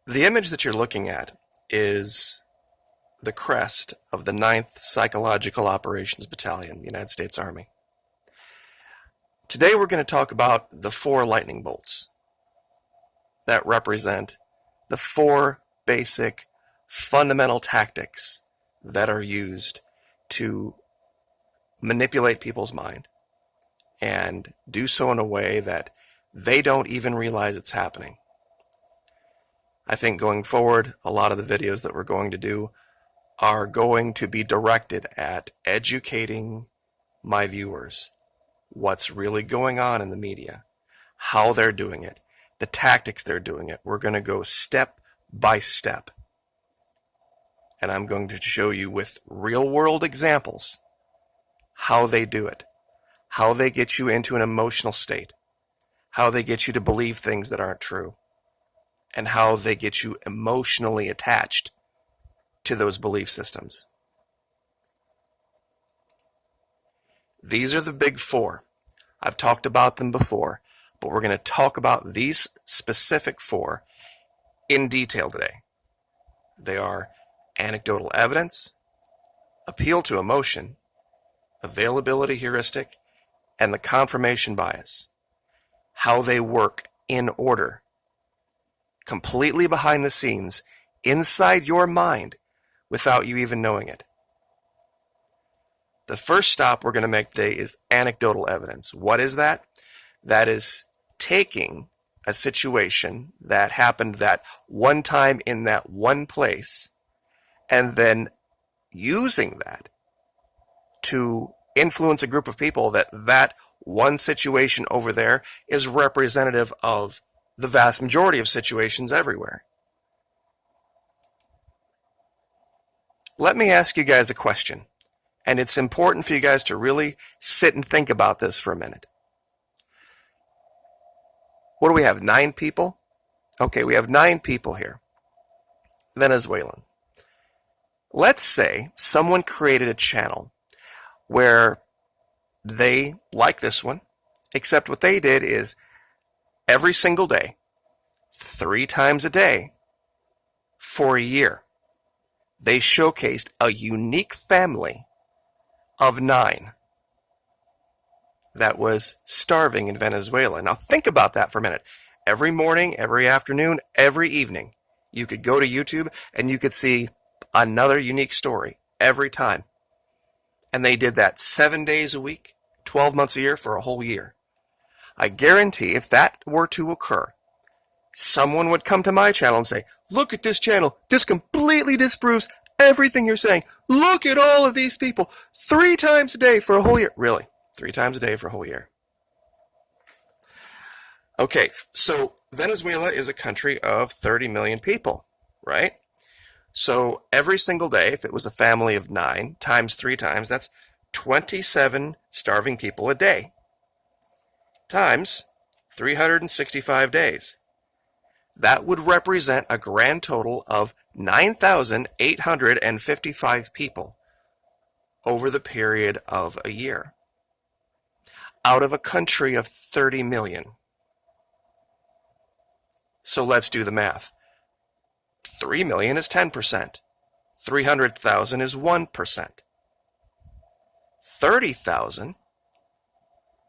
The image that you're looking at is the crest of the 9th Psychological Operations Battalion, United States Army. Today we're going to talk about the 4 lightning bolts that represent the 4 basic fundamental tactics that are used to manipulate people's mind and do so in a way that they don't even realize it's happening. I think going forward, a lot of the videos that we're going to do are going to be directed at educating my viewers what's really going on in the media, how they're doing it, the tactics they're doing it. We're going to go step by step. And I'm going to show you with real-world examples how they do it, how they get you into an emotional state, how they get you to believe things that aren't true, and how they get you emotionally attached to those belief systems. These are the big 4. I've talked about them before, but we're going to talk about these specific 4 in detail today. They are anecdotal evidence, appeal to emotion, availability heuristic, and the confirmation bias. How they work in order, completely behind the scenes, inside your mind, without you even knowing it. The first stop we're going to make today is anecdotal evidence. What is that? That is taking a situation that happened that one time in that one place and then using that to influence a group of people that one situation over there is representative of the vast majority of situations everywhere. Let me ask you guys a question, and it's important for you guys to really sit and think about this for a minute. What do we have, 9 people? Okay, we have 9 people here. Venezuelan. Let's say someone created a channel where they, like this one, except what they did is every single day, 3 times a day, for a year, they showcased a unique family of 9 that was starving in Venezuela. Now think about that for a minute. Every morning, every afternoon, every evening, you could go to YouTube and you could see another unique story every time. And they did that 7 days a week, 12 months a year, for a whole year. I guarantee if that were to occur, someone would come to my channel and say, look at this channel. This completely disproves everything you're saying. Look at all of these people 3 times a day for a whole year. Really? 3 times a day for a whole year. Okay, so Venezuela is a country of 30 million people, right? So every single day, if it was a family of 9 times 3 times, that's 27 starving people a day, times 365 days. That would represent a grand total of 9,855 people over the period of a year, out of a country of 30 million. So let's do the math. 3 million is 10%. 300,000 is 1%. 30,000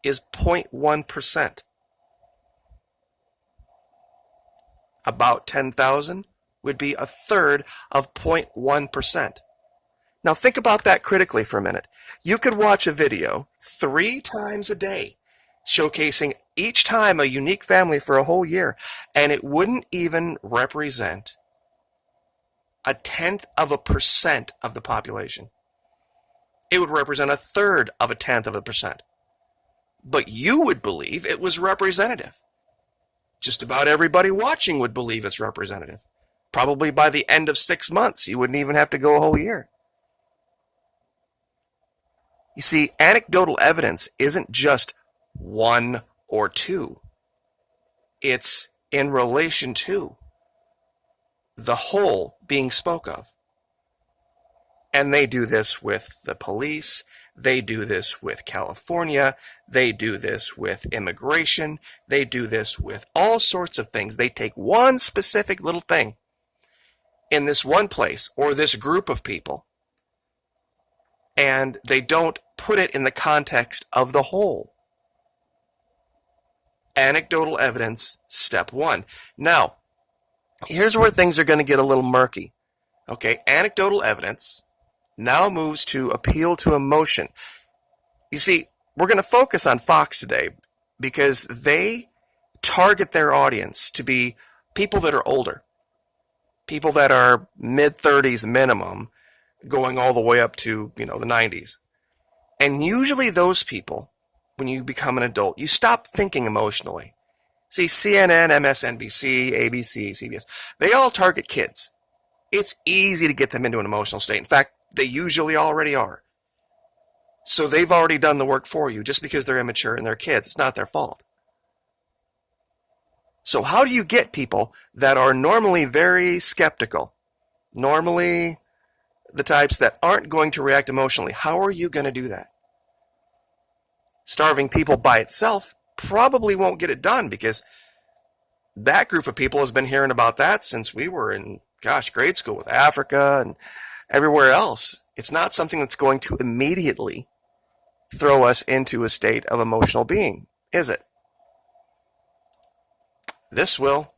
is 0.1%. About 10,000 would be a third of 0.1%. Now think about that critically for a minute. You could watch a video 3 times a day, showcasing each time a unique family for a whole year, and it wouldn't even represent 0.1% of the population. It would represent 1/3 of 0.1%. But you would believe it was representative. Just about everybody watching would believe it's representative. Probably by the end of 6 months, you wouldn't even have to go a whole year. You see, anecdotal evidence isn't just 1 or 2. It's in relation to the whole being spoke of. And they do this with the police. They do this with California. They do this with immigration. They do this with all sorts of things. They take one specific little thing in this one place or this group of people, and they don't put it in the context of the whole. Anecdotal evidence, step one. Now, here's where things are going to get a little murky. Okay, anecdotal evidence now moves to appeal to emotion. You see, we're going to focus on Fox today because they target their audience to be people that are older, people that are mid-30s minimum, going all the way up to, the 90s. And usually those people, when you become an adult, you stop thinking emotionally. See, CNN, MSNBC, ABC, CBS, they all target kids. It's easy to get them into an emotional state. In fact, they usually already are. So they've already done the work for you just because they're immature and they're kids. It's not their fault. So how do you get people that are normally very skeptical, normally the types that aren't going to react emotionally? How are you going to do that? Starving people by itself probably won't get it done because that group of people has been hearing about that since we were in, grade school with Africa and everywhere else. It's not something that's going to immediately throw us into a state of emotional being, is it? This will.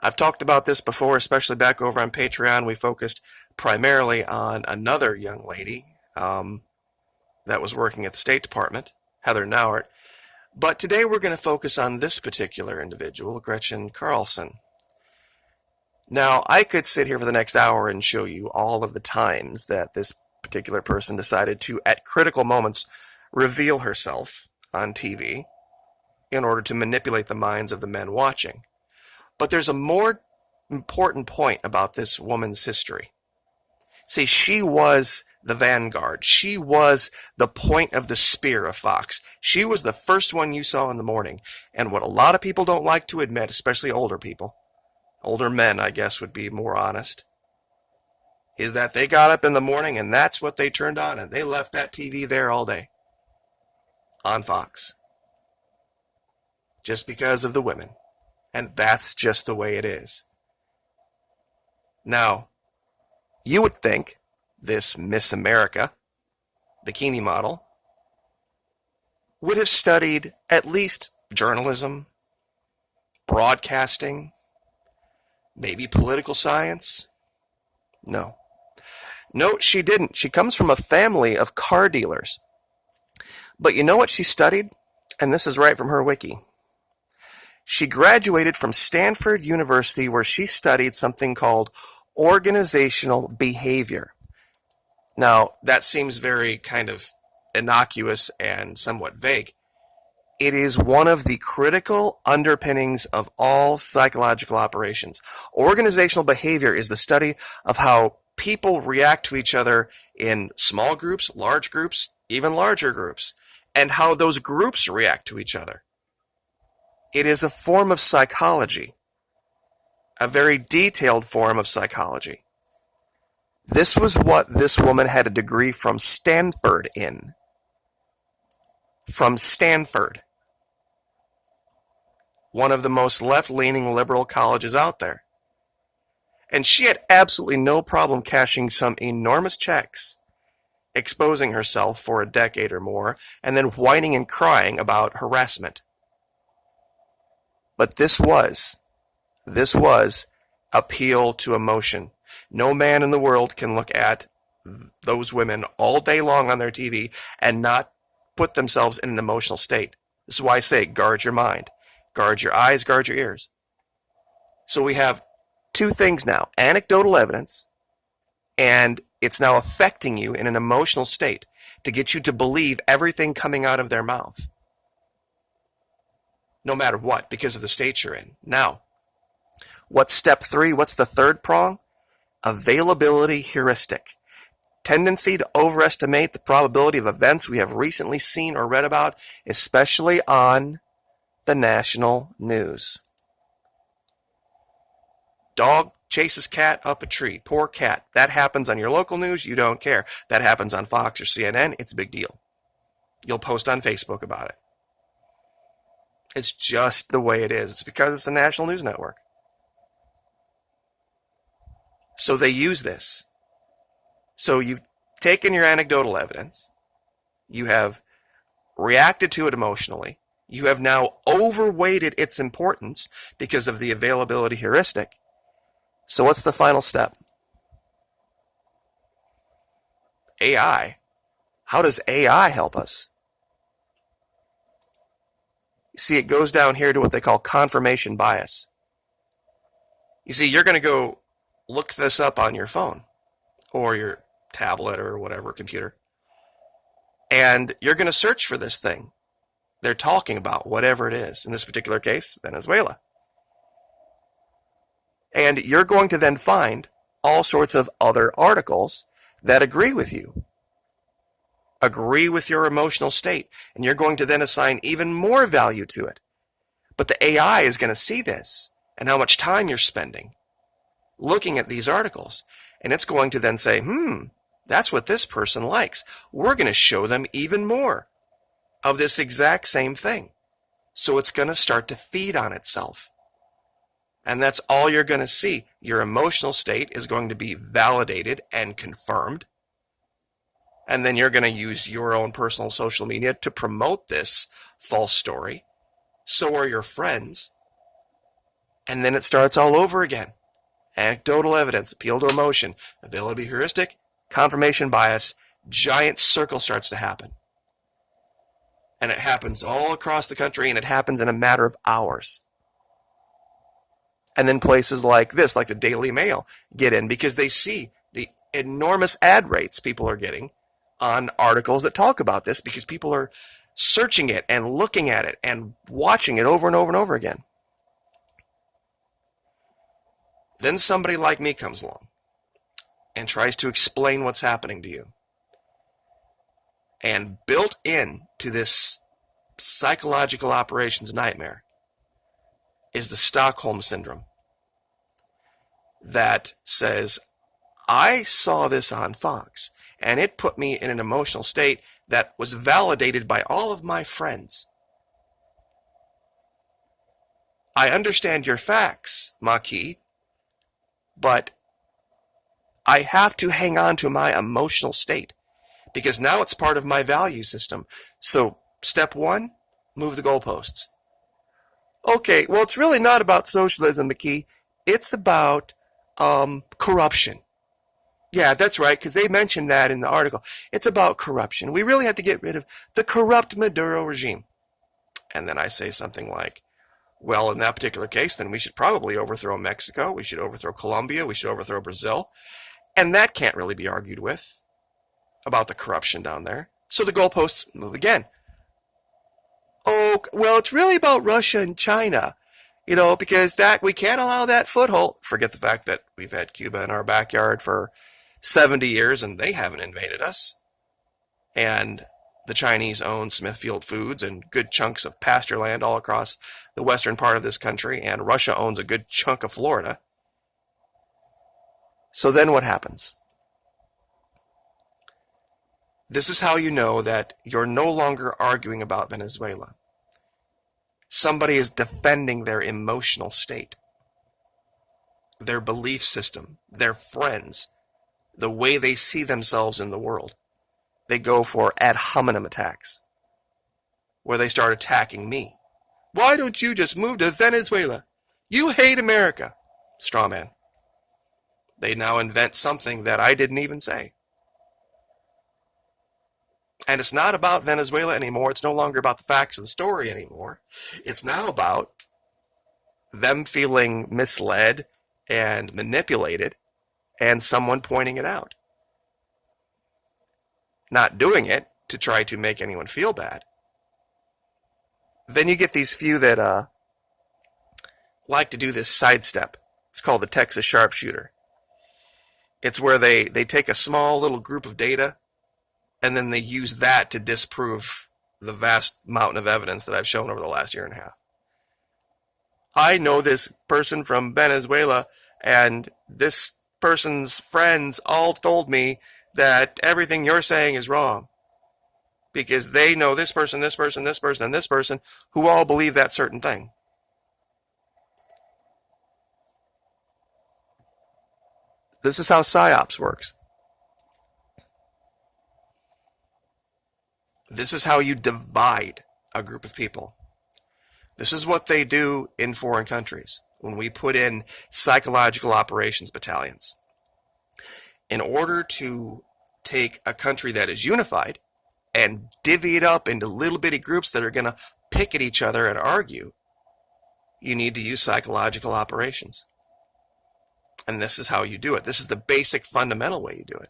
I've talked about this before, especially back over on Patreon. We focused primarily on another young lady that was working at the State Department, Heather Nauert. But today we're going to focus on this particular individual, Gretchen Carlson. Now, I could sit here for the next hour and show you all of the times that this particular person decided to, at critical moments, reveal herself on TV in order to manipulate the minds of the men watching. But there's a more important point about this woman's history. See, she was the vanguard. She was the point of the spear of Fox. She was the first one you saw in the morning. And what a lot of people don't like to admit, especially older people, older men, I guess, would be more honest, is that they got up in the morning and that's what they turned on, and they left that TV there all day on Fox just because of the women. And that's just the way it is. Now, you would think this Miss America bikini model would have studied at least journalism, broadcasting, maybe political science. No, she didn't. She comes from a family of car dealers. But you know what she studied? And this is right from her wiki. She graduated from Stanford University, where she studied something called organizational behavior. Now, that seems very kind of innocuous and somewhat vague. It is one of the critical underpinnings of all psychological operations. Organizational behavior is the study of how people react to each other in small groups, large groups, even larger groups, and how those groups react to each other. It is a form of psychology, a very detailed form of psychology. This was what this woman had a degree from Stanford in. From Stanford. One of the most left-leaning liberal colleges out there. And she had absolutely no problem cashing some enormous checks, exposing herself for a decade or more, and then whining and crying about harassment. But this was appeal to emotion. No man in the world can look at those women all day long on their TV and not put themselves in an emotional state. This is why I say guard your mind. Guard your eyes, guard your ears. So we have two things now. Anecdotal evidence, and it's now affecting you in an emotional state to get you to believe everything coming out of their mouth. No matter what, because of the state you're in. Now, what's step 3? What's the third prong? Availability heuristic. Tendency to overestimate the probability of events we have recently seen or read about, especially on the national news. Dog chases cat up a tree. Poor cat. That happens on your local news. You don't care. That happens on Fox or CNN. It's a big deal. You'll post on Facebook about it. It's just the way it is. It's because it's the national news network. So they use this. So you've taken your anecdotal evidence, you have reacted to it emotionally, you have now overweighted its importance because of the availability heuristic. So what's the final step? AI. How does AI help us? You see, it goes down here to what they call confirmation bias. You see, you're going to go look this up on your phone or your tablet or whatever computer, and you're going to search for this thing they're talking about, whatever it is. In this particular case, Venezuela. And you're going to then find all sorts of other articles that agree with you, agree with your emotional state, and you're going to then assign even more value to it. But the AI is going to see this and how much time you're spending looking at these articles, and it's going to then say, that's what this person likes. We're going to show them even more of this exact same thing. So it's going to start to feed on itself. And that's all you're going to see. Your emotional state is going to be validated and confirmed. And then you're going to use your own personal social media to promote this false story. So are your friends. And then it starts all over again. Anecdotal evidence, appeal to emotion, availability heuristic, confirmation bias, giant circle starts to happen. And it happens all across the country, and it happens in a matter of hours. And then places like this, like the Daily Mail, get in because they see the enormous ad rates people are getting on articles that talk about this, because people are searching it and looking at it and watching it over and over and over again. Then somebody like me comes along and tries to explain what's happening to you. And built in to this psychological operations nightmare is the Stockholm Syndrome that says, I saw this on Fox, and it put me in an emotional state that was validated by all of my friends. I understand your facts, Maki, but I have to hang on to my emotional state because now it's part of my value system. So, step one, move the goalposts. Okay, well, it's really not about socialism, Maki. It's about corruption. Yeah, that's right, because they mentioned that in the article. It's about corruption. We really have to get rid of the corrupt Maduro regime. And then I say something like, well, in that particular case, then we should probably overthrow Mexico. We should overthrow Colombia. We should overthrow Brazil. And that can't really be argued with about the corruption down there. So the goalposts move again. Oh, well, it's really about Russia and China, because that we can't allow that foothold. Forget the fact that we've had Cuba in our backyard for 70 years and they haven't invaded us. And the Chinese own Smithfield Foods and good chunks of pasture land all across the western part of this country, and Russia owns a good chunk of Florida. So then what happens? This is how you know that you're no longer arguing about Venezuela. Somebody is defending their emotional state, their belief system, their friends, the way they see themselves in the world. They go for ad hominem attacks, where they start attacking me. Why don't you just move to Venezuela? You hate America. Straw man. They now invent something that I didn't even say. And it's not about Venezuela anymore. It's no longer about the facts of the story anymore. It's now about them feeling misled and manipulated and someone pointing it out. Not doing it to try to make anyone feel bad. Then you get these few that like to do this sidestep. It's called the Texas sharpshooter. It's where they take a small little group of data and then they use that to disprove the vast mountain of evidence that I've shown over the last year and a half. I know this person from Venezuela, and this person's friends all told me that everything you're saying is wrong. Because they know this person, this person, this person, and this person who all believe that certain thing. This is how PSYOPs works. This is how you divide a group of people. This is what they do in foreign countries when we put in psychological operations battalions. In order to take a country that is unified and divvy it up into little bitty groups that are going to pick at each other and argue, you need to use psychological operations. And this is how you do it. This is the basic fundamental way you do it.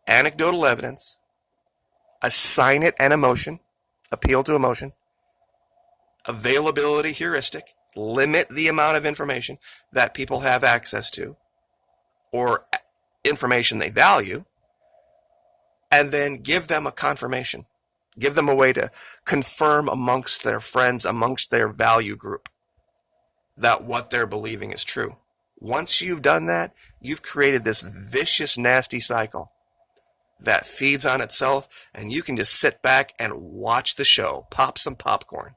Anecdotal evidence, assign it an emotion, appeal to emotion, availability heuristic, limit the amount of information that people have access to or information they value, and then give them a confirmation. Give them a way to confirm amongst their friends, amongst their value group, that what they're believing is true. Once you've done that, you've created this vicious, nasty cycle that feeds on itself, and you can just sit back and watch the show, pop some popcorn.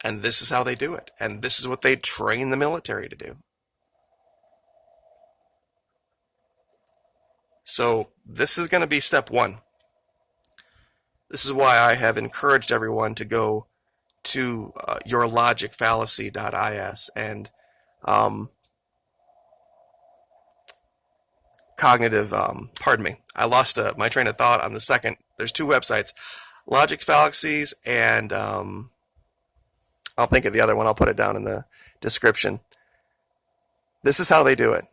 And this is how they do it. And this is what they train the military to do. So this is going to be step one. This is why I have encouraged everyone to go to yourlogicfallacy.is and cognitive, pardon me, I lost my train of thought on the second. There's two websites, Logic Fallacies and I'll think of the other one. I'll put it down in the description. This is how they do it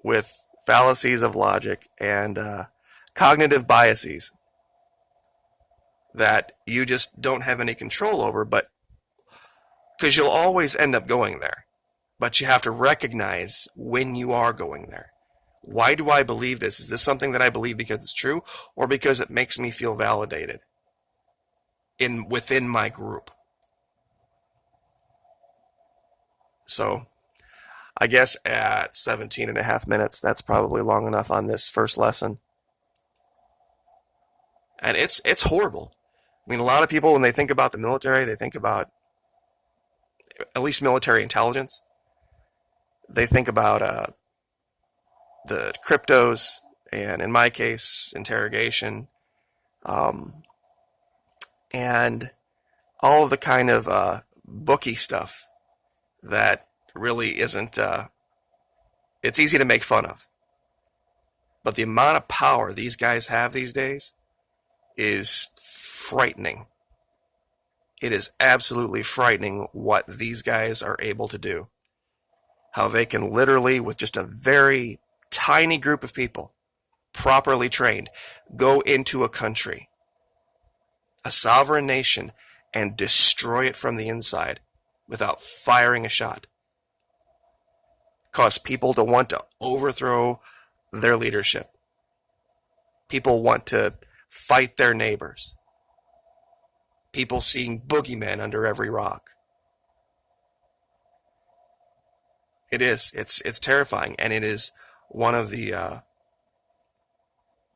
with fallacies of logic and cognitive biases that you just don't have any control over, but because you'll always end up going there. But you have to recognize when you are going there. Why do I believe this? Is this something that I believe because it's true or because it makes me feel validated within my group? So I guess at 17 and a half minutes, that's probably long enough on this first lesson. And it's horrible. I mean, a lot of people, when they think about the military, they think about, at least military intelligence, they think about the cryptos, and in my case, interrogation, and all of the kind of bookie stuff that really isn't, it's easy to make fun of. But the amount of power these guys have these days is frightening. It is absolutely frightening what these guys are able to do. How they can literally, with just a very tiny group of people, properly trained, go into a country, a sovereign nation, and destroy it from the inside without firing a shot. Cause people to want to overthrow their leadership. People want to fight their neighbors. People seeing boogeymen under every rock. It is. It's terrifying, and it is one of the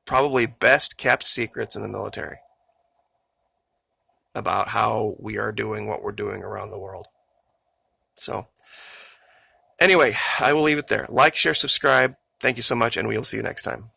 probably best kept secrets in the military about how we are doing what we're doing around the world. So, anyway, I will leave it there. Like, share, subscribe. Thank you so much, and we will see you next time.